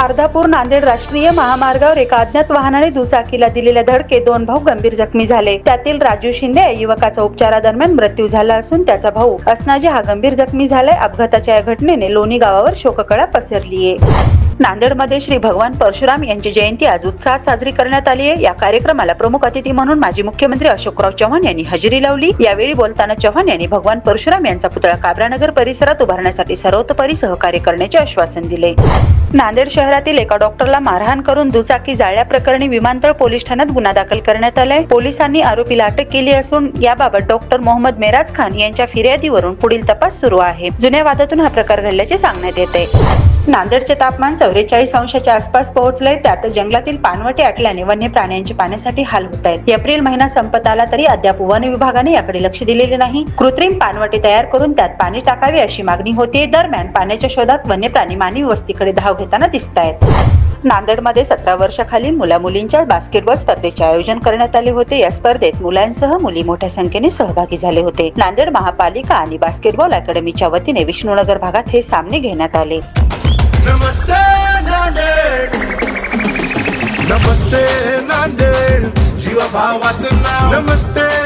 अर्धापूर नांदेड राष्ट्रीय महामार्गावर एका अज्ञात वाहनाने दुचाकीला दिलेल्या धडकेत 2 भाऊ गंभीर जखमी झाले। त्यातील राजू शिंदे या युवकाचा उपचारादरम्यान मृत्यू झाला असून त्याचा भाऊ असनाजी हा गंभीर जखमी झालाय। अपघाताच्या या घटनेने लोणी गावावर शोककळा पसरली आहे। नांदेडमध्ये श्री भगवान परशुराम यांची जयंती आज उत्साहात साजरी करण्यात आली आहे। या कार्यक्रमाला प्रमुख अतिथी म्हणून माजी मुख्यमंत्री अशोकराव चव्हाण यांनी हजेरी लावली। यावेळी बोलताना चव्हाण यांनी भगवान परशुराम यांचा पुतळा काबरानगर परिसरात उभारण्यासाठी सर्वतोपरी सहकार्य करण्याचे आश्वासन दिले। नांदेड शहरातील एका डॉक्टरला मारहाण करून दुचाकी जाळल्याप्रकरणी विमानतळ पोलीस ठाण्यात गुन्हा दाखल करण्यात आलाय। पोलिसांनी आरोपीला अटक केली असून याबाबत डॉक्टर मोहम्मद मेराज खान यांच्या फिर्यादीवरून पुढील तपास सुरू आहे। जुन्या वादातून हा प्रकार घडल्याचे सांगण्यात येते। नांदेडचे तापमान 44 अंशाच्या आसपास पोहोचले। त्यात जंगलातील पानवटे आटल्याने वन्य प्राण्यांचे पाण्यासाठी हाल होत आहेत। एप्रिल महिना संपत आला तरी अद्याप वन विभागाने याकडे लक्ष दिलेले नाही। कृत्रिम पानवटे तयार करून त्यात पाणी टाकावे अशी मागणी होते। दरम्यान पाण्याच्या शोधात वन्य प्राणी मानवी वस्तीकडे धाव घेताना दिसत आहेत। नांदेडमध्ये 17 वर्षाखालील मुला-मुलींच्या बास्केटबॉल स्पर्धेचे आयोजन करण्यात आले होते। या स्पर्धेत मुलांसह मुली मोठ्या संख्येने सहभागी झाले होते। नांदेड महापालिका आणि बास्केटबॉल अकॅडमीच्या वतीने विष्णुनगर भागात हे सामने घेण्यात आले। नमस्ते नांदेड, नमस्ते नांदेड, जीवा भावाचं नाव नमस्ते